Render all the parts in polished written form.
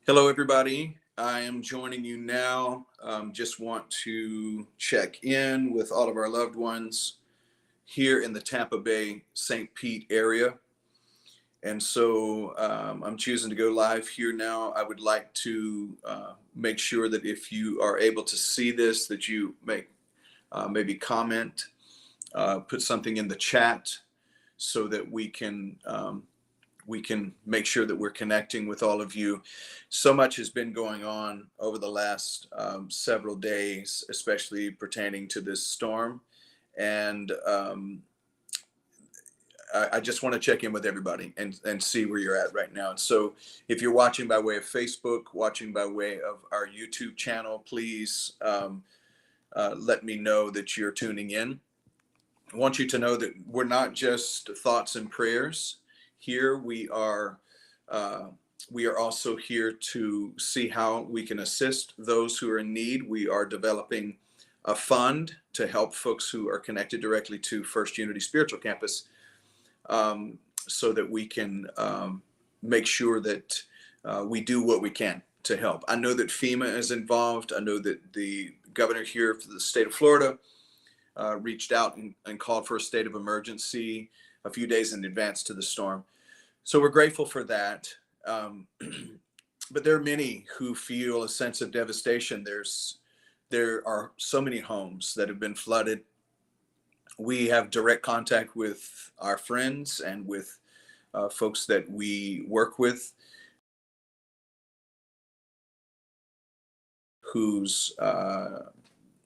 Hello, everybody. I am joining you now. Just want to check in with all of our loved ones here in the Tampa Bay, St. Pete area. And so I'm choosing to go live here now. I would like to make sure that if you are able to see this, that you make maybe comment, put something in the chat so that we can make sure that we're connecting with all of you. So much has been going on over the last several days, especially pertaining to this storm. And I just want to check in with everybody and see where you're at right now. And so if you're watching by way of Facebook, watching by way of our YouTube channel, please let me know that you're tuning in. I want you to know that we're not just thoughts and prayers. Here uh, we are also here to see how we can assist those who are in need. We are developing a fund to help folks who are connected directly to First Unity Spiritual Campus, so that we can make sure that we do what we can to help. I know that FEMA is involved. I know that the governor here for the state of Florida reached out and called for a state of emergency a few days in advance to the storm. So we're grateful for that. But there are many who feel a sense of devastation. There are so many homes that have been flooded. We have direct contact with our friends and with folks that we work with whose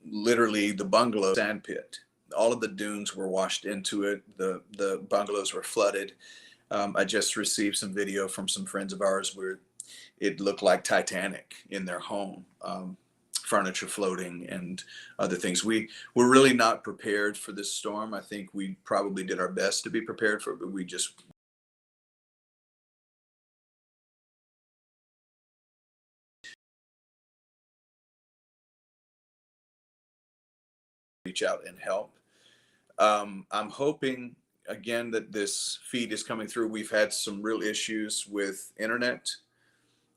literally the bungalow sand pit. All of the dunes were washed into it. The bungalows were flooded. I just received some video from some friends of ours where it looked like Titanic in their home, furniture floating and other things. We were really not prepared for this storm. I think we probably did our best to be prepared for it, but we just reach out and help. I'm hoping again that this feed is coming through. We've had some real issues with internet,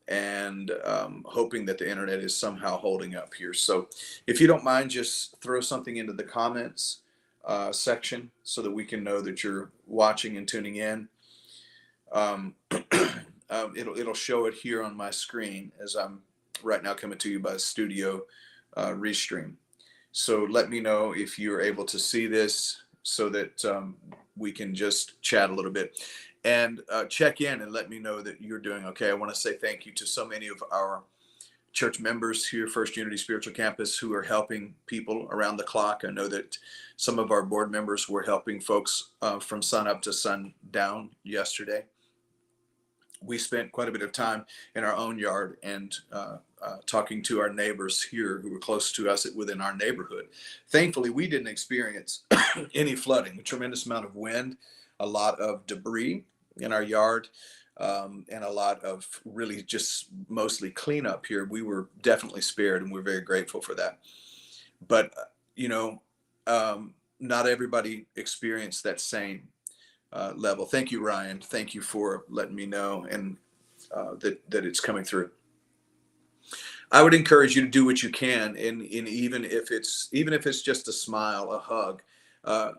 and hoping that the internet is somehow holding up here. So if you don't mind, just throw something into the comments section so that we can know that you're watching and tuning in. It'll show it here on my screen as I'm right now coming to you by studio restream. So let me know if you're able to see this so that we can just chat a little bit and check in and let me know that you're doing okay. I want to say thank you to so many of our church members here, First Unity Spiritual Campus, who are helping people around the clock. I know that some of our board members were helping folks from sun up to sundown yesterday. We spent quite a bit of time in our own yard and talking to our neighbors here who were close to us within our neighborhood. Thankfully, we didn't experience any flooding, a tremendous amount of wind, a lot of debris in our yard, and a lot of really just mostly cleanup here. We were definitely spared, and we're very grateful for that. But, you know, not everybody experienced that same level. Thank you, Ryan. Thank you for letting me know and that it's coming through. I would encourage you to do what you can, and even if it's just a smile, a hug, uh,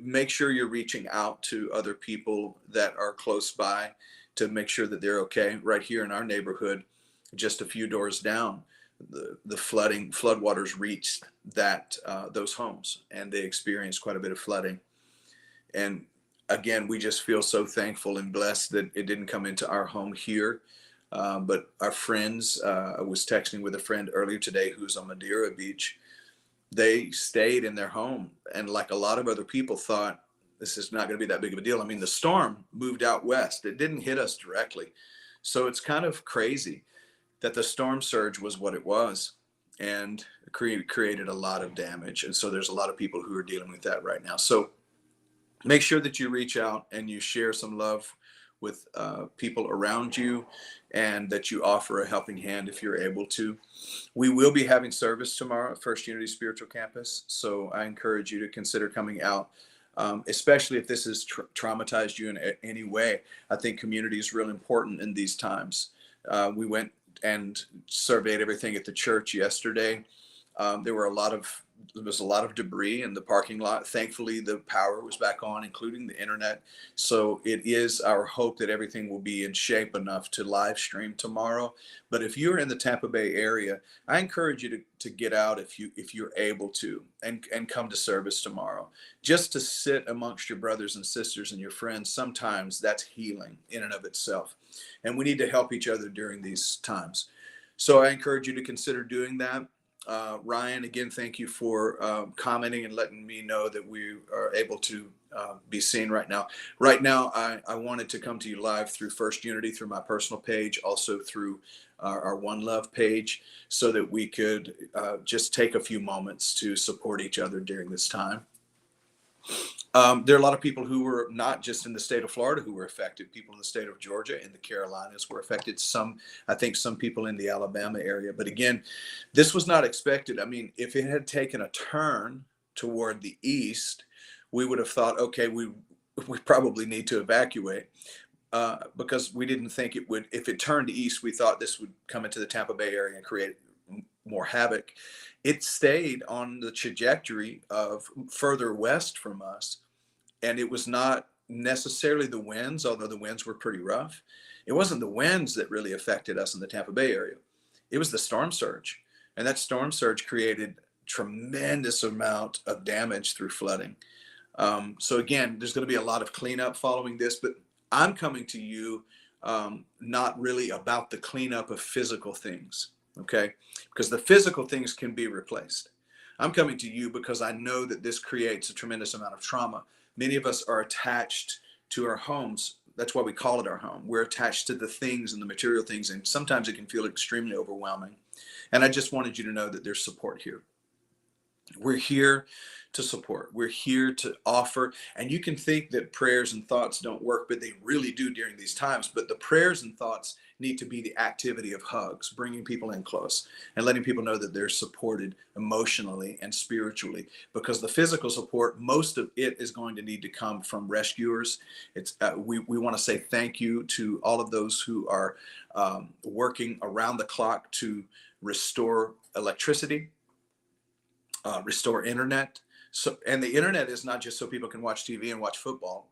make sure you're reaching out to other people that are close by to make sure that they're okay. Right here in our neighborhood, just a few doors down, the floodwaters reached those homes, and they experienced quite a bit of flooding. And again, we just feel so thankful and blessed that it didn't come into our home here. But our friends, I was texting with a friend earlier today who's on Madeira Beach. They stayed in their home. And like a lot of other people thought, this is not going to be that big of a deal. I mean, the storm moved out west. It didn't hit us directly. So it's kind of crazy that the storm surge was what it was and created a lot of damage. And so there's a lot of people who are dealing with that right now. So make sure that you reach out and you share some love with people around you, and that you offer a helping hand if you're able to. We will be having service tomorrow at First Unity Spiritual Campus, so I encourage you to consider coming out, especially if this has traumatized you in any way. I think community is real important in these times. We went and surveyed everything at the church yesterday. There was a lot of debris in the parking lot. Thankfully, the power was back on, including the internet. So it is our hope that everything will be in shape enough to live stream tomorrow. But if you're in the Tampa Bay area, I encourage you to get out if you're able to, and come to service tomorrow. Just to sit amongst your brothers and sisters and your friends, sometimes that's healing in and of itself. And we need to help each other during these times. So I encourage you to consider doing that. Ryan, again, thank you for commenting and letting me know that we are able to be seen right now. Right now, I wanted to come to you live through First Unity, through my personal page, also through our One Love page, so that we could just take a few moments to support each other during this time. There are a lot of people who were not just in the state of Florida who were affected. People in the state of Georgia and the Carolinas were affected. I think some people in the Alabama area. But again, this was not expected. I mean, if it had taken a turn toward the east, we would have thought, okay, we probably need to evacuate, because we didn't think it would. If it turned east, we thought this would come into the Tampa Bay area and create more havoc. It stayed on the trajectory of further west from us. And it was not necessarily the winds, although the winds were pretty rough. It wasn't the winds that really affected us in the Tampa Bay area. It was the storm surge. And that storm surge created tremendous amount of damage through flooding. So again, there's going to be a lot of cleanup following this, but I'm coming to you not really about the cleanup of physical things, okay? Because the physical things can be replaced. I'm coming to you because I know that this creates a tremendous amount of trauma. Many of us are attached to our homes. That's why we call it our home. We're attached to the things and the material things, and sometimes it can feel extremely overwhelming. And I just wanted you to know that there's support here. We're here to support. We're here to offer. And you can think that prayers and thoughts don't work, but they really do during these times. But the prayers and thoughts need to be the activity of hugs, bringing people in close and letting people know that they're supported emotionally and spiritually, because the physical support, most of it is going to need to come from rescuers. We want to say thank you to all of those who are working around the clock to restore electricity, restore internet. So, and the internet is not just so people can watch TV and watch football.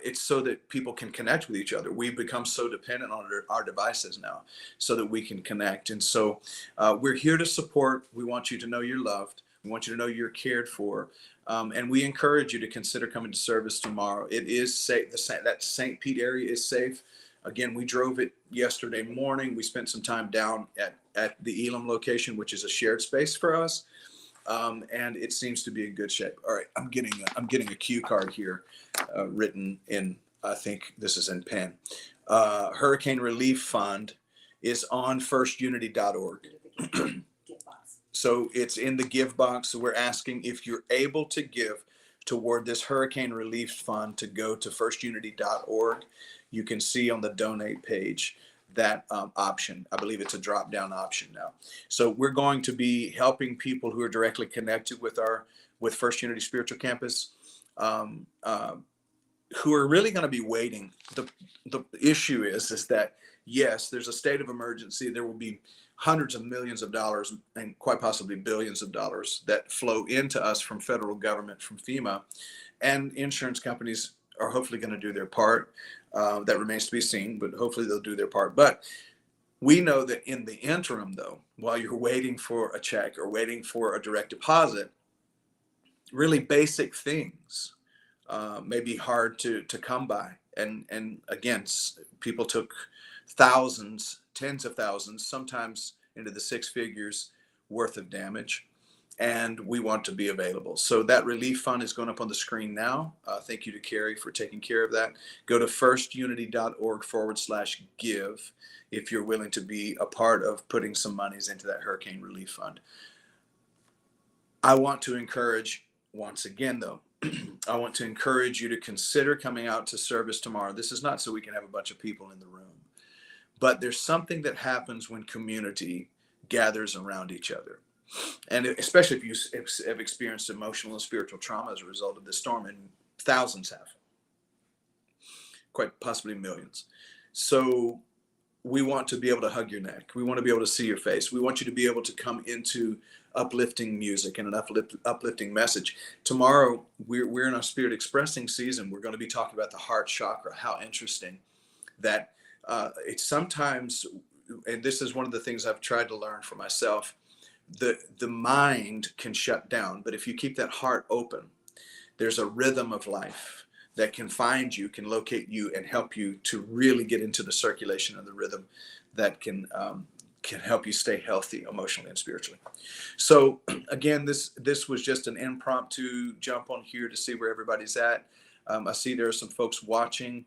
It's so that people can connect with each other. We've become so dependent on our devices now so that we can connect. And so we're here to support. We want you to know you're loved. We want you to know you're cared for. And we encourage you to consider coming to service tomorrow. It is safe. That St. Pete area is safe. Again, we drove it yesterday morning. We spent some time down at the Elam location, which is a shared space for us. And it seems to be in good shape. All right, I'm getting a cue card here, written in, I think this is in pen. Hurricane Relief Fund is on firstunity.org. So it's in the give box. So we're asking if you're able to give toward this Hurricane Relief Fund to go to firstunity.org. You can see on the donate page that option. I believe it's a drop down option now. So we're going to be helping people who are directly connected with First Unity Spiritual Campus, who are really going to be waiting. The issue is that, yes, there's a state of emergency. There will be hundreds of millions of dollars and quite possibly billions of dollars that flow into us from federal government, from FEMA, and insurance companies are hopefully going to do their part. That remains to be seen, but hopefully they'll do their part. But we know that in the interim, though, while you're waiting for a check or waiting for a direct deposit, really basic things may be hard to come by. And again, people took thousands, tens of thousands, sometimes into the six figures worth of damage. And we want to be available. So that relief fund is going up on the screen now. Thank you to Carrie for taking care of that. Go to firstunity.org/give if you're willing to be a part of putting some monies into that hurricane relief fund. I want to encourage, once again though, I want to encourage you to consider coming out to service tomorrow. This is not so we can have a bunch of people in the room, but there's something that happens when community gathers around each other. And especially if you have experienced emotional and spiritual trauma as a result of this storm, and thousands have, quite possibly millions. So we want to be able to hug your neck. We want to be able to see your face. We want you to be able to come into uplifting music and an uplifting message. Tomorrow, we're in our spirit expressing season. We're going to be talking about the heart chakra. How interesting that it's sometimes, and this is one of the things I've tried to learn for myself, the mind can shut down, but if you keep that heart open, there's a rhythm of life that can find you, can locate you, and help you to really get into the circulation of the rhythm that can help you stay healthy emotionally and spiritually. So again, this was just an impromptu jump on here to see where everybody's at. I see there are some folks watching.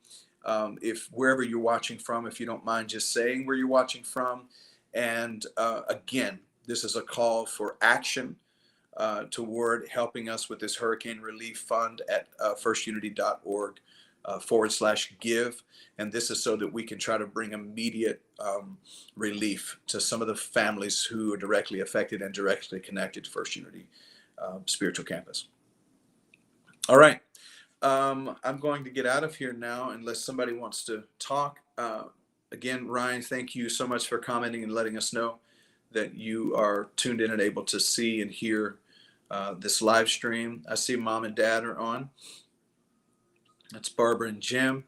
If wherever you're watching from, if you don't mind just saying where you're watching from. And again, this is a call for action toward helping us with this hurricane relief fund at firstunity.org /give. And this is so that we can try to bring immediate relief to some of the families who are directly affected and directly connected to First Unity Spiritual Campus. All right. I'm going to get out of here now unless somebody wants to talk. Again, Ryan, thank you so much for commenting and letting us know that you are tuned in and able to see and hear this live stream. I see Mom and Dad are on. That's Barbara and Jim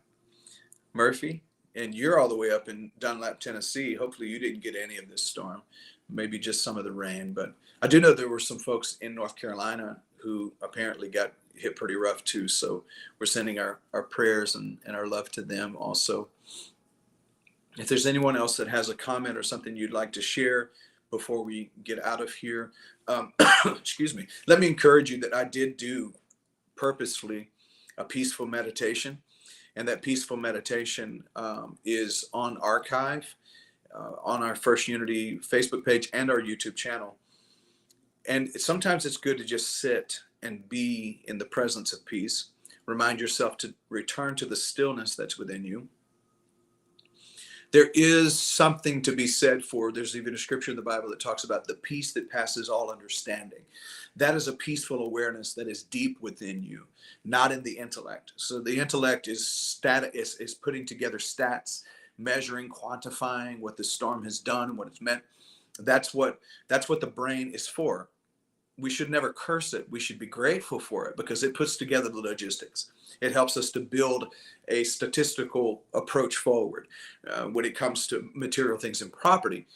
Murphy. And you're all the way up in Dunlap, Tennessee. Hopefully you didn't get any of this storm, maybe just some of the rain. But I do know there were some folks in North Carolina who apparently got hit pretty rough too. So we're sending our prayers and our love to them also. If there's anyone else that has a comment or something you'd like to share before we get out of here, excuse me, let me encourage you that I did do purposefully a peaceful meditation. And that peaceful meditation is on archive on our First Unity Facebook page and our YouTube channel. And sometimes it's good to just sit and be in the presence of peace. Remind yourself to return to the stillness that's within you. There is something to be said for, there's even a scripture in the Bible that talks about the peace that passes all understanding. That is a peaceful awareness that is deep within you, not in the intellect. So the intellect is putting together stats, measuring, quantifying what the storm has done, what it's meant. That's what the brain is for. We should never curse it. We should be grateful for it because it puts together the logistics. It helps us to build a statistical approach forward when it comes to material things and property.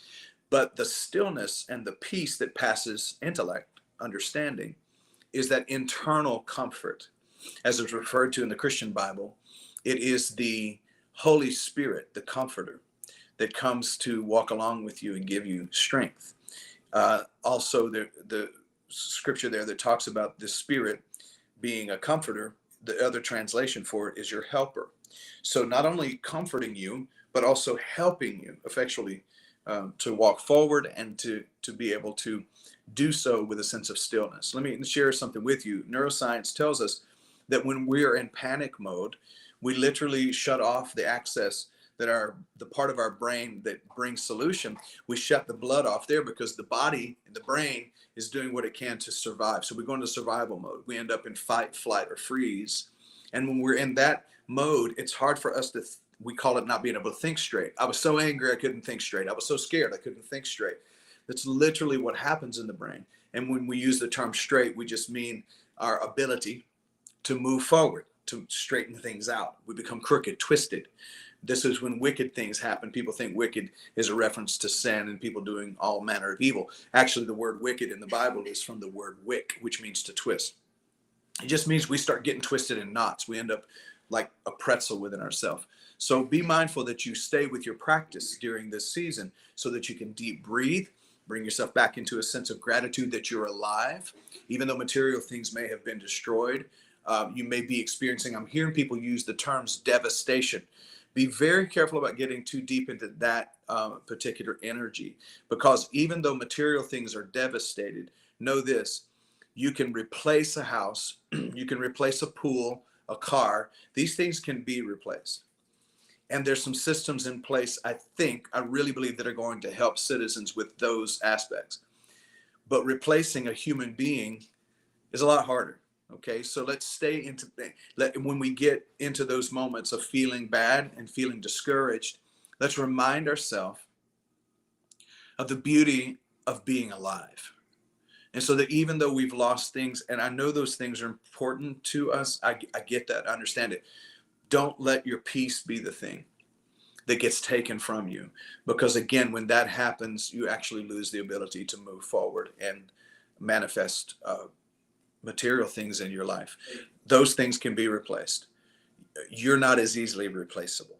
But the stillness and the peace that passes intellect, understanding, is that internal comfort. As it's referred to in the Christian Bible, it is the Holy Spirit, the comforter, that comes to walk along with you and give you strength. Also, the scripture there that talks about the Spirit being a comforter, the other translation for it is your helper. So not only comforting you, but also helping you effectually to walk forward and to be able to do so with a sense of stillness. Let me share something with you. Neuroscience tells us that when we are in panic mode, we literally shut off the access that the part of our brain that brings solution. We shut the blood off there because the body, the brain, is doing what it can to survive. So we go into survival mode. We end up in fight, flight, or freeze. And when we're in that mode, it's hard for us to, we call it not being able to think straight. I was so angry, I couldn't think straight. I was so scared, I couldn't think straight. That's literally what happens in the brain. And when we use the term straight, we just mean our ability to move forward, to straighten things out. We become crooked, twisted. This is when wicked things happen. People think wicked is a reference to sin and people doing all manner of evil. Actually, the word wicked in the Bible is from the word wick, which means to twist. It just means we start getting twisted in knots. We end up like a pretzel within ourselves. So be mindful that you stay with your practice during this season so that you can deep breathe, bring yourself back into a sense of gratitude that you're alive, even though material things may have been destroyed. You may be experiencing, I'm hearing people use the terms devastation. Be very careful about getting too deep into that particular energy, because even though material things are devastated, know this: you can replace a house, you can replace a pool, a car. These things can be replaced. And there's some systems in place, I really believe, that are going to help citizens with those aspects. But replacing a human being is a lot harder. Okay, so let's stay when we get into those moments of feeling bad and feeling discouraged, Let's remind ourselves of the beauty of being alive. And so that even though we've lost things, and I know those things are important to us, I get that, I understand it. Don't let your peace be the thing that gets taken from you. Because again, when that happens, you actually lose the ability to move forward and manifest material things in your life. Those things can be replaced. You're not as easily replaceable.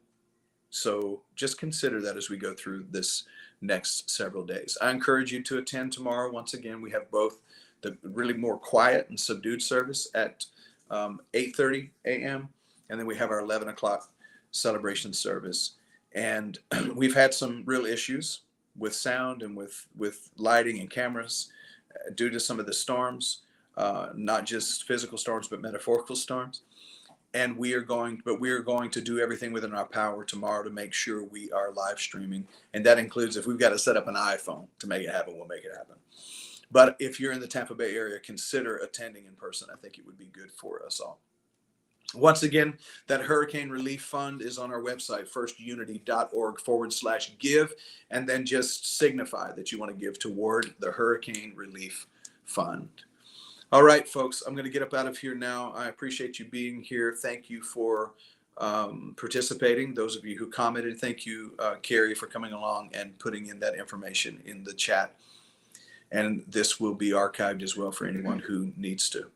So just consider that as we go through this next several days. I encourage you to attend tomorrow. Once again, we have both the really more quiet and subdued service at 8:30 a.m. and then we have our 11 o'clock celebration service. And we've had some real issues with sound and with lighting and cameras due to some of the storms, not just physical storms, but metaphorical storms. And we are going to do everything within our power tomorrow to make sure we are live streaming. And that includes, if we've got to set up an iPhone to make it happen, we'll make it happen. But if you're in the Tampa Bay area, consider attending in person. I think it would be good for us all. Once again, that Hurricane Relief Fund is on our website, firstunity.org/give, and then just signify that you want to give toward the Hurricane Relief Fund. All right, folks, I'm going to get up out of here now. I appreciate you being here. Thank you for participating. Those of you who commented, thank you, Carrie, for coming along and putting in that information in the chat. And this will be archived as well for anyone who needs to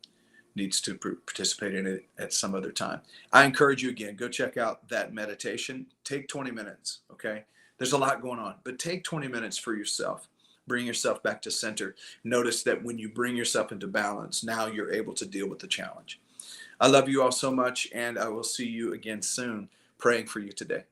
participate in it at some other time. I encourage you again, go check out that meditation. Take 20 minutes, okay? There's a lot going on, but take 20 minutes for yourself. Bring yourself back to center. Notice that when you bring yourself into balance, now you're able to deal with the challenge. I love you all so much, and I will see you again soon, praying for you today.